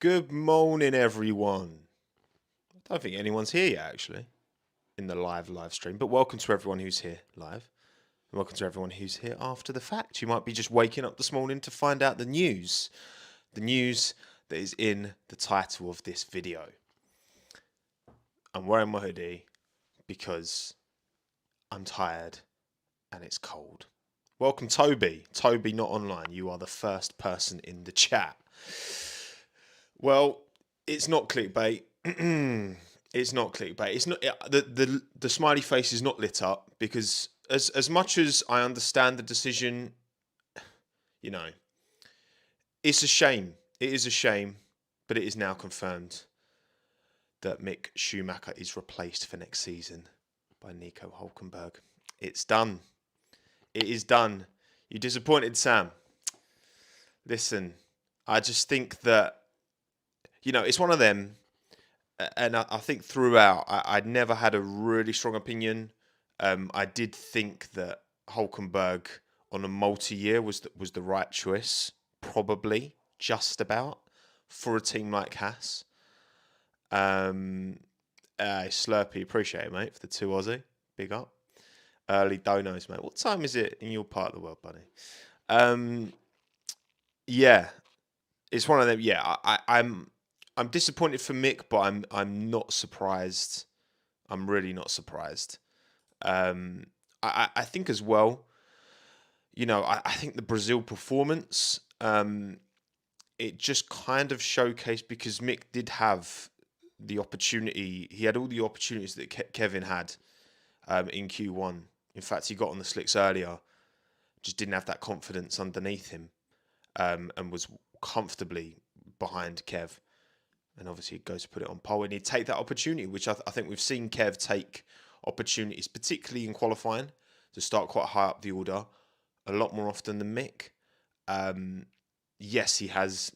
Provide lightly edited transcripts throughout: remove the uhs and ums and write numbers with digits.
Good morning, everyone. I don't think anyone's here yet, actually, in the live stream. But welcome to everyone who's here live. And welcome to everyone who's here after the fact. You might be just waking up this morning to find out the news. The news that is in the title of this video. I'm wearing my hoodie because I'm tired and it's cold. Welcome, Toby. Toby, not online. You are the first person in the chat. Well, it's not clickbait. It's not clickbait. It's not the smiley face is not lit up because as much as I understand the decision, you know, it's a shame. It is a shame, but it is now confirmed that Mick Schumacher is replaced for next season by Nico Hulkenberg. It's done. It is done. You disappointed, Sam? Listen, I just think that, it's one of them, and I think throughout, I'd never had a really strong opinion. I did think that Hulkenberg on a multi-year was the right choice, probably, just about, for a team like Haas. Slurpee, appreciate it, mate, for the 2 Aussie. Big up. Early donos, mate. What time is it in your part of the world, buddy? Yeah, it's one of them. Yeah, I'm disappointed for Mick, but I'm not surprised. I'm really not surprised. I think as well, I think the Brazil performance, it just kind of showcased because Mick did have the opportunity. He had all the opportunities that Kevin had in Q1. In fact, he got on the slicks earlier, just didn't have that confidence underneath him, and was comfortably behind Kev. And obviously, he goes to put it on pole, and he'd take that opportunity, which I think we've seen Kev take opportunities, particularly in qualifying, to start quite high up the order, a lot more often than Mick. Yes, he has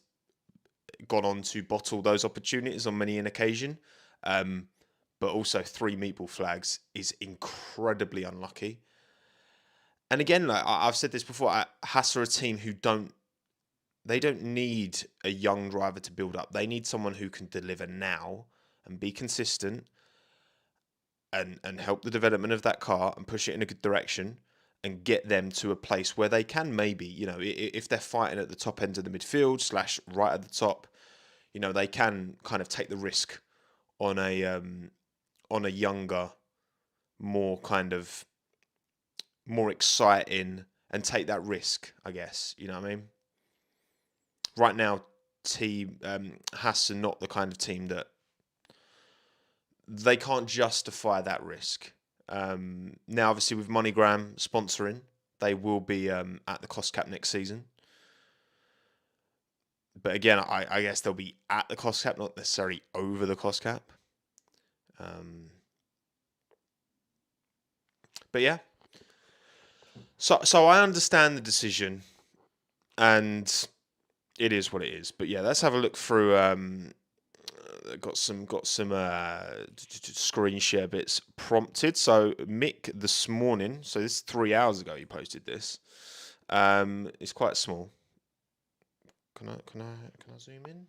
gone on to bottle those opportunities on many an occasion, but also 3 meatball flags is incredibly unlucky. And again, like I've said this before, Haas are a team who don't need a young driver to build up. They need someone who can deliver now and be consistent and help the development of that car and push it in a good direction and get them to a place where they can maybe, if they're fighting at the top end of the midfield / right at the top, they can kind of take the risk on a younger, more kind of more exciting and take that risk, I guess. You know what I mean? Right now, team Haas are not the kind of team that they can't justify that risk. Now, obviously, with MoneyGram sponsoring, they will be at the cost cap next season. But again, I guess they'll be at the cost cap, not necessarily over the cost cap. But yeah. So I understand the decision, and it is what it is. But yeah, let's have a look through. Got some screen share bits prompted. So Mick this morning, so this is 3 hours ago he posted this. It's quite small. Can I zoom in?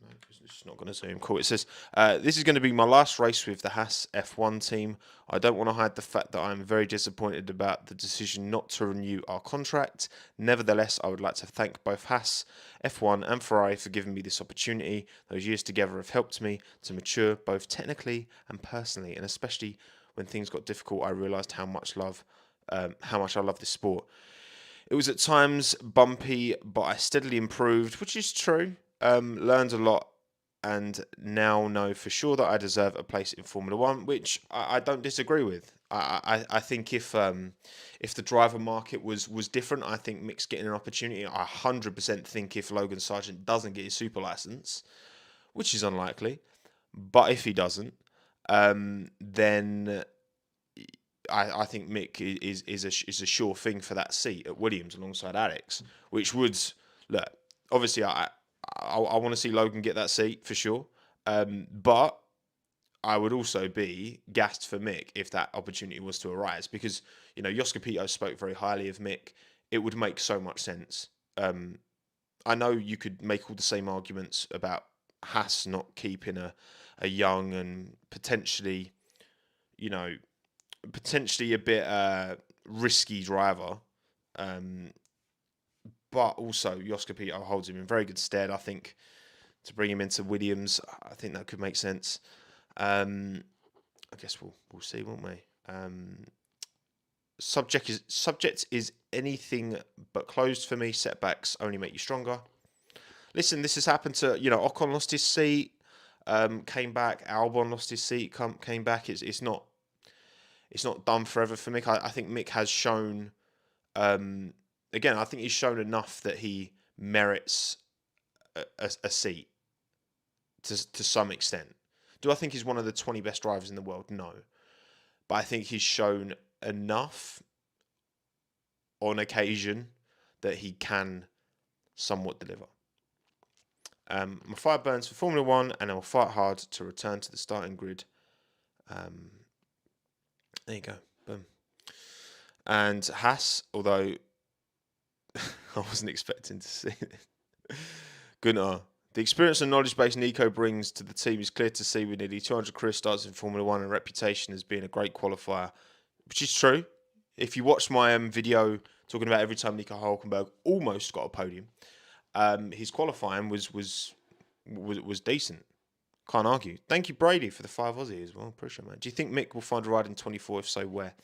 No, it's just not going to zoom. Cool. It says, this is going to be my last race with the Haas F1 team. I don't want to hide the fact that I'm very disappointed about the decision not to renew our contract. Nevertheless, I would like to thank both Haas, F1 and Ferrari for giving me this opportunity. Those years together have helped me to mature both technically and personally, and especially when things got difficult, I realised how much I love this sport. It was at times bumpy, but I steadily improved, which is true. Learned a lot, and now know for sure that I deserve a place in Formula One, which I don't disagree with. I think if the driver market was different, I think Mick's getting an opportunity. I 100% think if Logan Sargent doesn't get his super license, which is unlikely, but if he doesn't, then I think Mick is a sure thing for that seat at Williams alongside Alex, which would look. Obviously, I want to see Logan get that seat for sure, but I would also be gassed for Mick if that opportunity was to arise, because Jos Capito spoke very highly of Mick. It would make so much sense. I know you could make all the same arguments about Haas not keeping a young and potentially, you know, potentially a bit risky driver. Um, but also, Joska Pito holds him in very good stead. I think to bring him into Williams, I think that could make sense. I guess we'll see, won't we? Subject is anything but closed for me. Setbacks only make you stronger. Listen, this has happened to Ocon lost his seat, came back. Albon lost his seat, came back. It's not done forever for Mick. I think Mick has shown. Again, I think he's shown enough that he merits a seat to some extent. Do I think he's one of the 20 best drivers in the world? No. But I think he's shown enough on occasion that he can somewhat deliver. My fire burns for Formula 1 and I will fight hard to return to the starting grid. There you go. Boom. And Haas, although I wasn't expecting to see it. Gunnar. The experience and knowledge base Nico brings to the team is clear to see with nearly 200 career starts in Formula 1 and a reputation as being a great qualifier, which is true. If you watch my video talking about every time Nico Hulkenberg almost got a podium, his qualifying was decent. Can't argue. Thank you, Brady, for the 5 Aussie as well. Appreciate it, man. Do you think Mick will find a ride in 24? If so, where?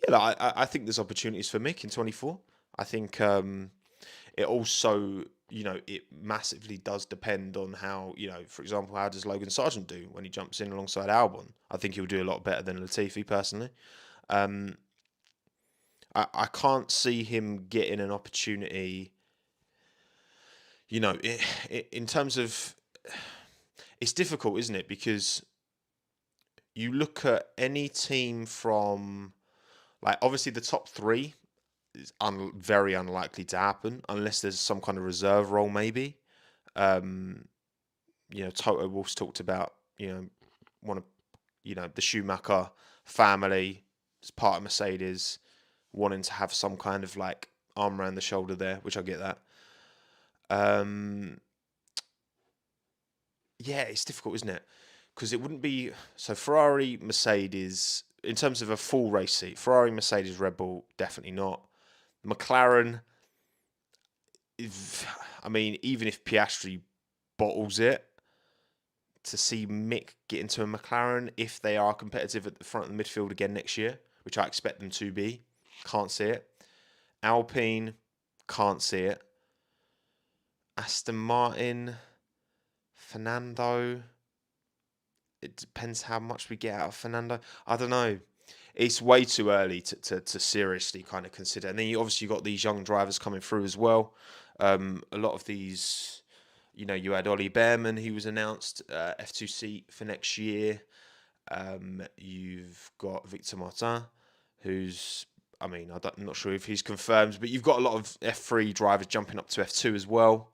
Yeah, I think there's opportunities for Mick in 24. I think it also, it massively does depend on how, for example, how does Logan Sargent do when he jumps in alongside Albon? I think he'll do a lot better than Latifi, personally. I can't see him getting an opportunity, in terms of... It's difficult, isn't it? Because you look at any team from... obviously the top 3 is very unlikely to happen unless there's some kind of reserve role, maybe. Toto Wolff's talked about, one of, the Schumacher family as part of Mercedes wanting to have some kind of arm around the shoulder there, which I get that. Yeah, it's difficult, isn't it? Because it wouldn't be... So Ferrari, Mercedes, in terms of a full race seat, Ferrari, Mercedes, Red Bull, definitely not. McLaren, even if Piastri bottles it, to see Mick get into a McLaren, if they are competitive at the front of the midfield again next year, which I expect them to be, can't see it. Alpine, can't see it. Aston Martin, Fernando, it depends how much we get out of Fernando. I don't know. It's way too early to seriously kind of consider. And then you obviously got these young drivers coming through as well. A lot of these, you had Ollie Behrman, he was announced F2 seat for next year. You've got Victor Martin, who's, I'm not sure if he's confirmed, but you've got a lot of F3 drivers jumping up to F2 as well.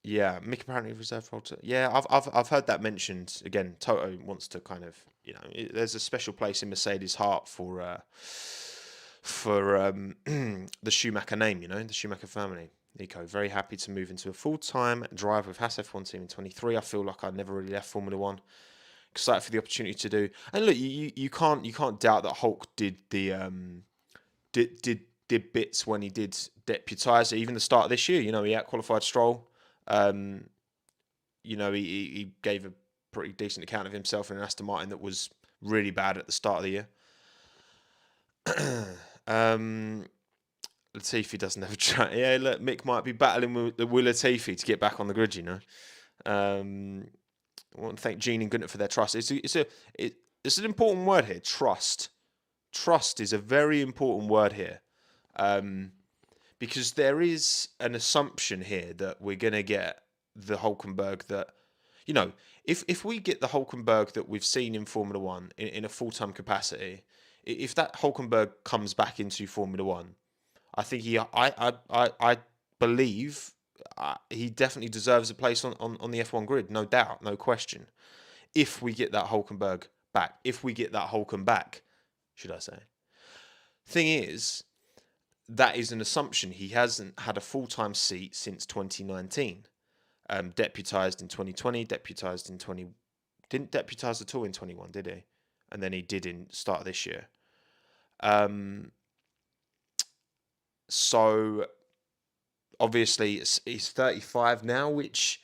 Yeah, Mick apparently reserved role to... Yeah, I've heard that mentioned. Again, Toto wants to kind of, there's a special place in Mercedes' heart for the Schumacher name, the Schumacher family. Nico, very happy to move into a full-time driver with Haas F1 team in 23. I feel like I never really left Formula 1. Excited for the opportunity to do. And look, you can't doubt that Hulk did the did bits when he did deputise. Even the start of this year, he out-qualified Stroll. He gave a pretty decent account of himself in an Aston Martin that was really bad at the start of the year. Latifi doesn't have a track. Yeah, look, Mick might be battling with Latifi to get back on the grid, I want to thank Gene and Gunter for their trust. It's an important word here, trust. Trust is a very important word here. Because there is an assumption here that we're going to get the Hulkenberg that, if we get the Hulkenberg that we've seen in Formula 1 in a full-time capacity, if that Hulkenberg comes back into Formula 1, I think I believe he definitely deserves a place on the F1 grid, no doubt, no question. If we get that Hulkenberg back, if we get that Hulken back, should I say. Thing is, that is an assumption. He hasn't had a full-time seat since 2019. Deputised in 2020, deputised in 20... Didn't deputise at all in 21, did he? And then he did in start of this year. So, obviously, he's 35 now, which...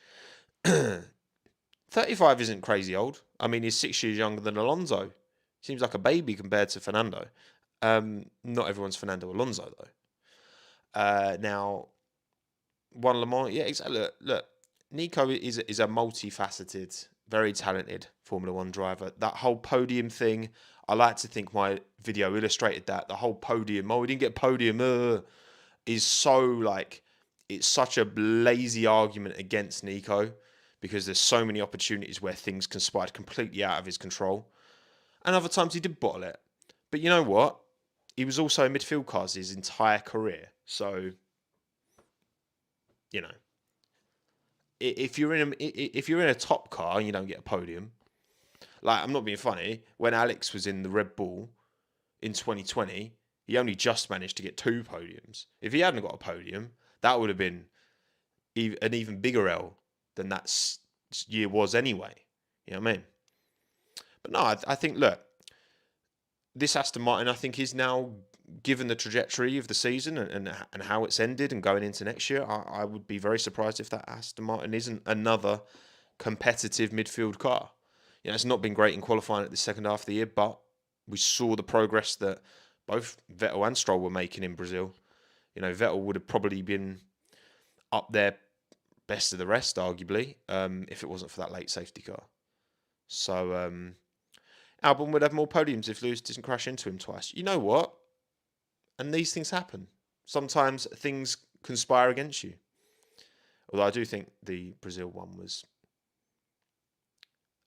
35 isn't crazy old. I mean, he's 6 years younger than Alonso. Seems like a baby compared to Fernando. Not everyone's Fernando Alonso, though. Now, won Le Mans. Yeah, exactly. Look, Nico is a multifaceted, very talented Formula One driver. That whole podium thing, I like to think my video illustrated that. The whole podium, we didn't get podium, is so like, it's such a lazy argument against Nico because there's so many opportunities where things conspired completely out of his control. And other times he did bottle it. But you know what? He was also in midfield cars his entire career. So, you know, if you're in a top car and you don't get a podium, like, I'm not being funny, when Alex was in the Red Bull in 2020, he only just managed to get 2 podiums. If he hadn't got a podium, that would have been an even bigger L than that year was anyway. You know what I mean? But no, I think, look, this Aston Martin, I think, is now, given the trajectory of the season and how it's ended and going into next year, I would be very surprised if that Aston Martin isn't another competitive midfield car. You know, it's not been great in qualifying at the second half of the year, but we saw the progress that both Vettel and Stroll were making in Brazil. You know, Vettel would have probably been up there best of the rest, arguably, if it wasn't for that late safety car. So, Albon would have more podiums if Lewis didn't crash into him twice. You know what? And these things happen. Sometimes things conspire against you. Although I do think the Brazil one was...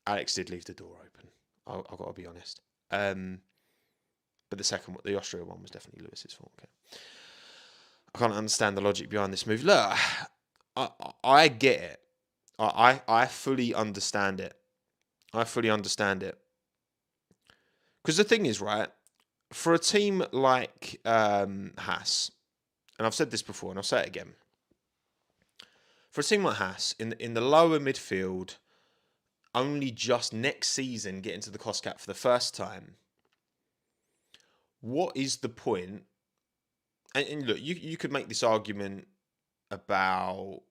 Alex did leave the door open. I've got to be honest. But the second one, the Austria one, was definitely Lewis's fault. Okay. I can't understand the logic behind this move. Look, I get it. I fully understand it. I fully understand it. Because the thing is, right, for a team like Haas, and I've said this before and I'll say it again, for a team like Haas, in the lower midfield, only just next season get into the cost cap for the first time, what is the point? And look, you could make this argument about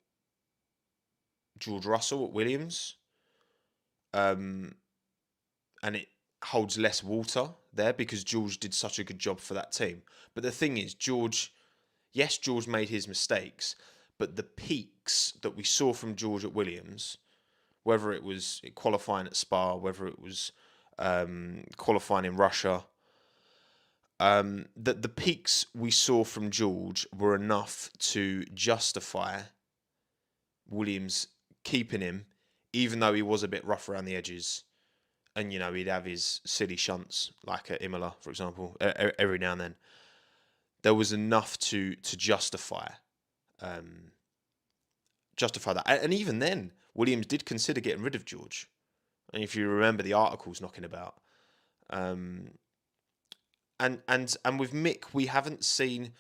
George Russell at Williams, and it holds less water there because George did such a good job for that team. But the thing is, George made his mistakes, but the peaks that we saw from George at Williams, whether it was qualifying at Spa, whether it was qualifying in Russia, the peaks we saw from George were enough to justify Williams keeping him, even though he was a bit rough around the edges. And, you know, he'd have his silly shunts, like at Imola, for example, every now and then. There was enough to justify that. And even then, Williams did consider getting rid of George. And if you remember the articles knocking about. And with Mick, we haven't seen...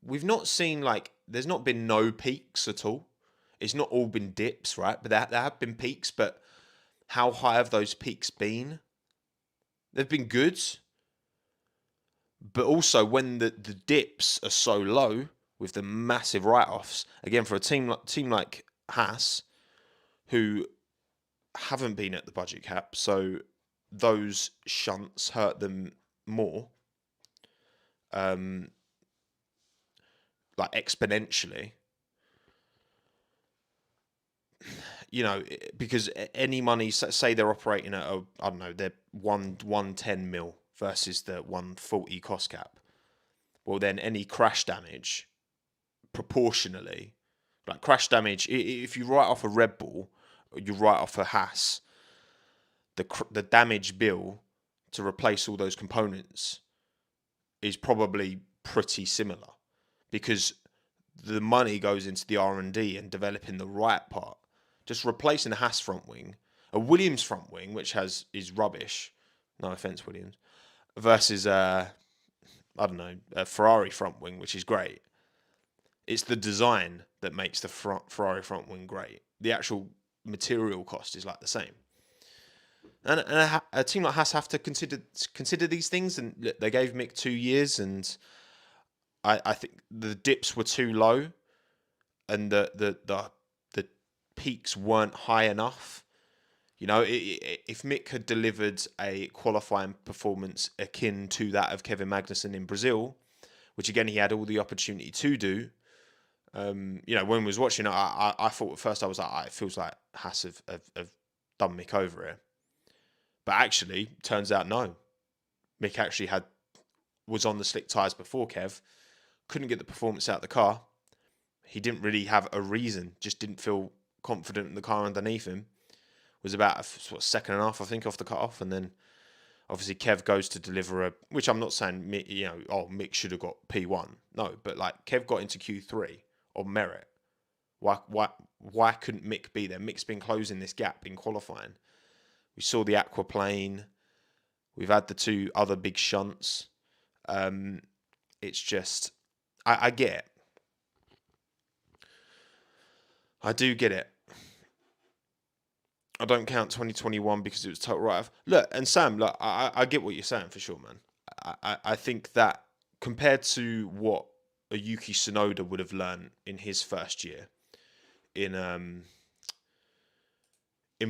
We've not seen, like... There's not been no peaks at all. It's not all been dips, right? But there have been peaks, but... How high have those peaks been? They've been good. But also when the dips are so low with the massive write-offs, again, for a team like Haas, who haven't been at the budget cap, so those shunts hurt them more, like exponentially. You know, because any money, say they're operating at I don't know, they're 110 mil versus the 140 cost cap. Well, then any crash damage, proportionally, like crash damage, if you write off a Red Bull, or you write off a Haas, the damage bill to replace all those components is probably pretty similar, because the money goes into the R&D and developing the right part. Just replacing a Haas front wing, a Williams front wing, which is rubbish. No offense, Williams. Versus I I don't know, a Ferrari front wing, which is great. It's the design that makes the Ferrari front wing great. The actual material cost is like the same. And a team like Haas have to consider these things, and they gave Mick 2 years, and I think the dips were too low, and the peaks weren't high enough. You know, if Mick had delivered a qualifying performance akin to that of Kevin Magnussen in Brazil, which again he had all the opportunity to do, you know, when we was watching, I thought at first I was like, it feels like Haas have done Mick over here. But actually, turns out no. Mick actually was on the slick tyres before Kev, couldn't get the performance out of the car. He didn't really have a reason, just didn't feel confident in the car underneath him. Was about a second and a half, I think, off the cut-off, and then obviously Kev goes to deliver which I'm not saying, you know, Mick should have got P1. No, but like Kev got into Q3 on merit. Why couldn't Mick be there? Mick's been closing this gap in qualifying. We saw the aquaplane. We've had the two other big shunts. It's just, I get it. I do get it. I don't count 2021 because it was total write-off. Look, and Sam, look, I get what you're saying for sure, man. I think that compared to what a Yuki Tsunoda would have learned in his first year in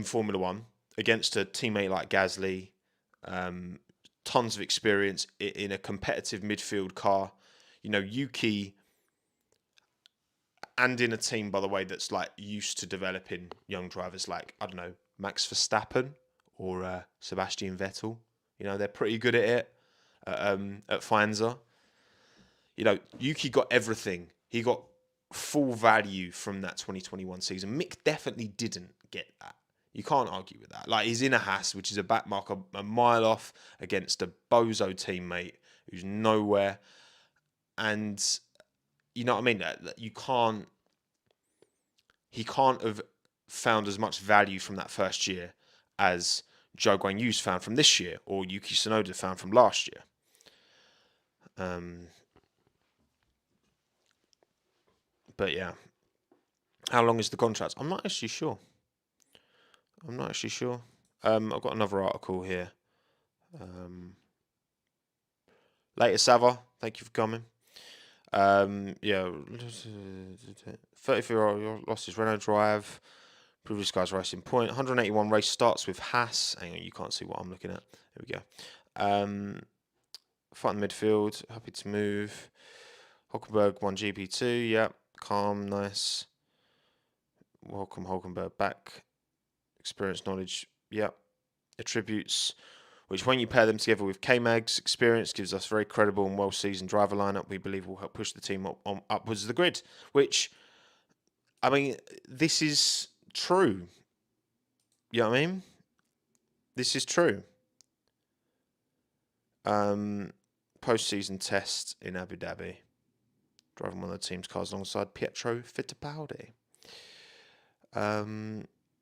Formula One against a teammate like Gasly, tons of experience in a competitive midfield car. You know, Yuki, and in a team, by the way, that's like used to developing young drivers like, I don't know, Max Verstappen or Sebastian Vettel. You know, they're pretty good at it at Faenza. You know, Yuki got everything. He got full value from that 2021 season. Mick definitely didn't get that. You can't argue with that. Like, he's in a Haas, which is a back mark a mile off against a bozo teammate who's nowhere. And you know what I mean? You can't. He can't have found as much value from that first year as Zhou Guanyu's found from this year, or Yuki Tsunoda found from last year. But yeah, how long is the contract? I'm not actually sure. I've got another article here. Later, Sava, thank you for coming. Yeah, 34-year-old lost his Renault drive. Previous guy's racing point. 181 race starts with Haas. Hang on, you can't see what I'm looking at. There we go. Fight in midfield. Happy to move. Hulkenberg won GP2. Yep. Calm. Nice. Welcome Hulkenberg back. Experience, knowledge. Yep. Attributes, which when you pair them together with K-Mag's experience, gives us very credible and well-seasoned driver lineup we believe will help push the team upwards of the grid. Which, I mean, this is true. You know what I mean? This is true. Post-season test in Abu Dhabi. Driving one of the team's cars alongside Pietro Fittipaldi.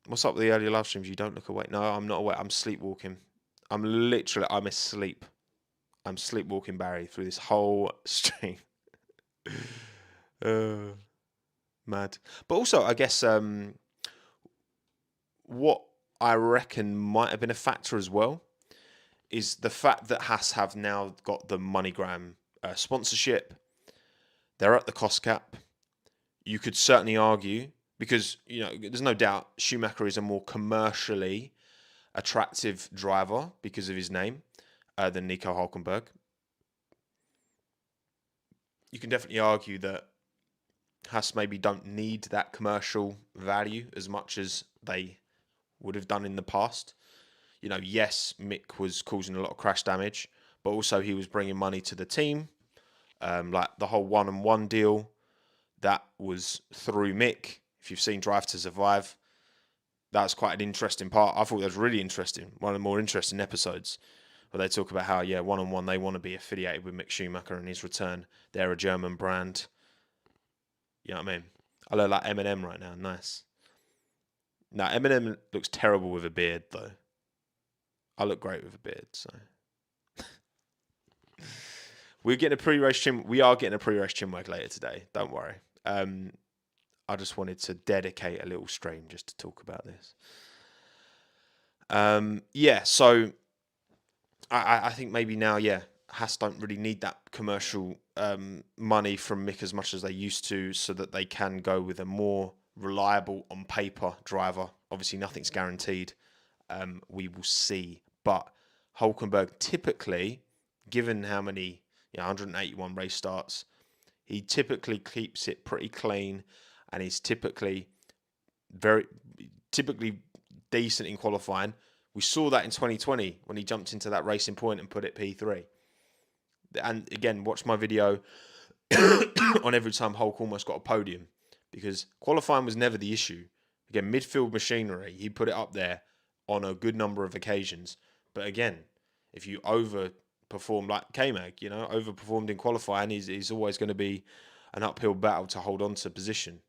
What's up with the earlier live streams? You don't look awake. No, I'm not awake. I'm sleepwalking. I'm asleep. I'm sleepwalking Barry through this whole stream. Mad. But also, I guess what I reckon might have been a factor as well is the fact that Haas have now got the MoneyGram sponsorship. They're at the cost cap. You could certainly argue, because, you know, there's no doubt Schumacher is a more commercially attractive driver because of his name than Nico Hulkenberg. You can definitely argue that Haas maybe don't need that commercial value as much as they would have done in the past. You know, yes, Mick was causing a lot of crash damage, but also he was bringing money to the team. Like the whole 1-on-1 deal, that was through Mick. If you've seen Drive to Survive, that's quite an interesting part. I thought that was really interesting. One of the more interesting episodes where they talk about how, yeah, 1-on-1, they want to be affiliated with Mick Schumacher and his return. They're a German brand. You know what I mean? I look like Eminem right now. Nice. Now, Eminem looks terrible with a beard, though. I look great with a beard, so. we're getting a pre-race chin. We are getting a pre-race chinwag later today. Don't worry. I just wanted to dedicate a little stream just to talk about this. Yeah, so I think maybe now, Haas don't really need that commercial money from Mick as much as they used to, so that they can go with a more reliable on paper driver. Obviously, nothing's guaranteed. We will see. But Hulkenberg typically, given how many 181 race starts, he typically keeps it pretty clean, and he's typically decent in qualifying. We saw that in 2020 when he jumped into that racing point and put it P3. And again, watch my video on every time Hulk almost got a podium, because qualifying was never the issue. Again, midfield machinery, he put it up there on a good number of occasions. But again, if you overperform like K-Mag, overperformed in qualifying, is always going to be an uphill battle to hold on to position.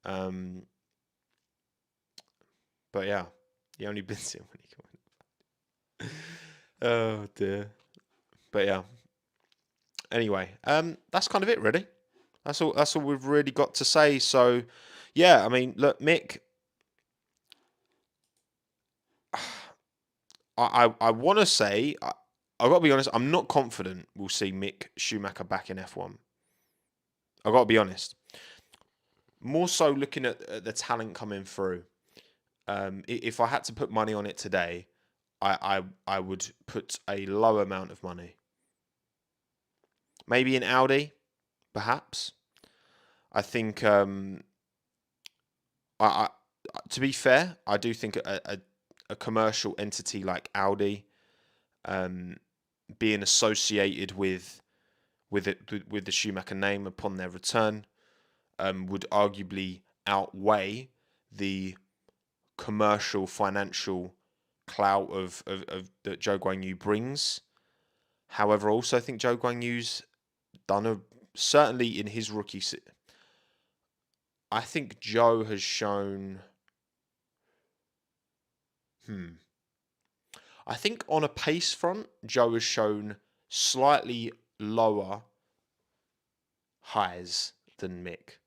But yeah, he only bins it when he can. Oh dear. But yeah. Anyway, that's kind of it, really. That's all we've really got to say. So, yeah, I mean, look, Mick, I want to say, I've got to be honest, I'm not confident we'll see Mick Schumacher back in F1. I've got to be honest. More so looking at the talent coming through. If I had to put money on it today, I would put a low amount of money. Maybe in Audi, perhaps. I think, to be fair, I do think a commercial entity like Audi, being associated with the Schumacher name upon their return, would arguably outweigh the commercial financial clout of that Zhou Guanyu brings. However, I also think Zhou Guanyu's done certainly in his rookie. I think Zhou has shown. I think on a pace front, Zhou has shown slightly lower highs than Mick,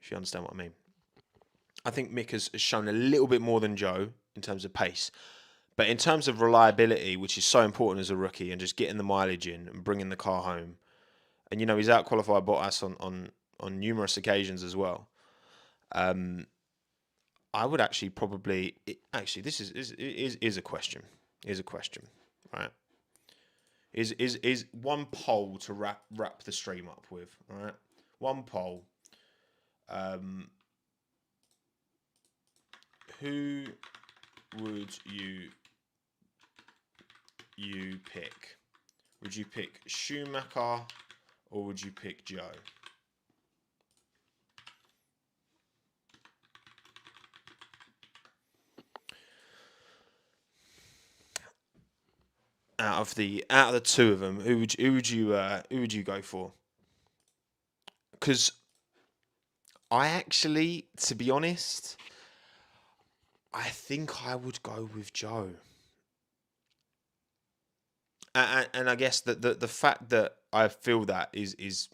if you understand what I mean. I think Mick has shown a little bit more than Zhou in terms of pace. But in terms of reliability, which is so important as a rookie, and just getting the mileage in and bringing the car home, and he's out-qualified Bottas on numerous occasions as well. I would actually probably... this is a question. Is a question, right? Is one poll to wrap the stream up with, all right? One poll. Who would you pick? Would you pick Schumacher or would you pick Zhou? Out of the two of them, who would you go for? Because I actually, to be honest, I think I would go with Zhou. And I guess that the fact that I feel that is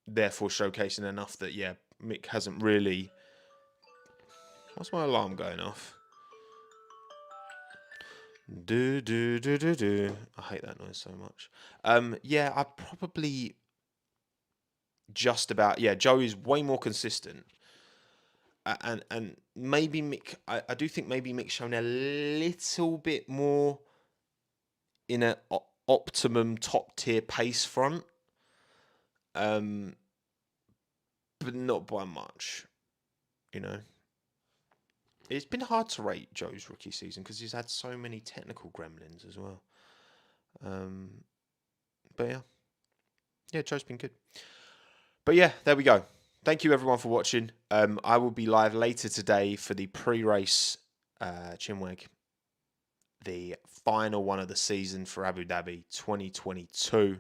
therefore showcasing enough that Mick hasn't really. What's my alarm going off? Do. I hate that noise so much. I probably just about Zhou is way more consistent. And maybe Mick, I do think maybe Mick's shown a little bit more in an optimum top tier pace front, but not by much. It's been hard to rate Zhou's rookie season because he's had so many technical gremlins as well. But Zhou's been good. But there we go. Thank you everyone for watching. I will be live later today for the pre-race Chinwag, the final one of the season for Abu Dhabi 2022.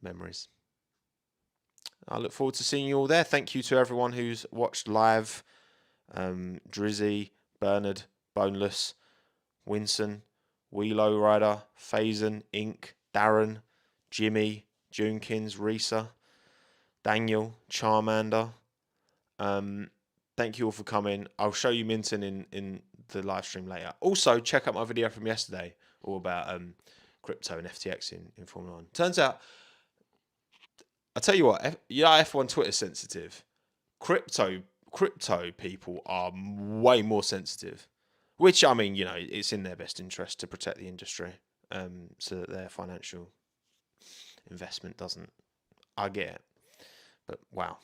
Memories. I look forward to seeing you all there. Thank you to everyone who's watched live. Drizzy, Bernard, Boneless, Winson, Wheelo Rider, Faison, Inc, Darren, Jimmy, Junkins, Risa, Daniel, Charmander. Thank you all for coming. I'll show you Minton in the live stream later. Also, check out my video from yesterday all about crypto and FTX in Formula 1. Turns out, I tell you what, F1 Twitter sensitive. Crypto people are way more sensitive. Which, I mean, it's in their best interest to protect the industry, so that their financial investment doesn't. I get it. But wow,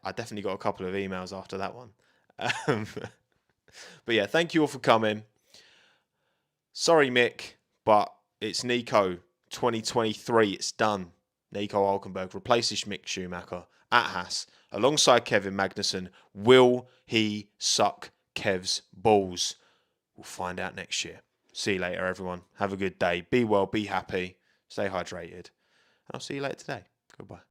I definitely got a couple of emails after that one. But yeah, thank you all for coming. Sorry, Mick, but it's Nico 2023. It's done. Nico Hulkenberg replaces Mick Schumacher at Haas alongside Kevin Magnussen. Will he suck Kev's balls? We'll find out next year. See you later, everyone. Have a good day. Be well, be happy, stay hydrated. And I'll see you later today. Goodbye.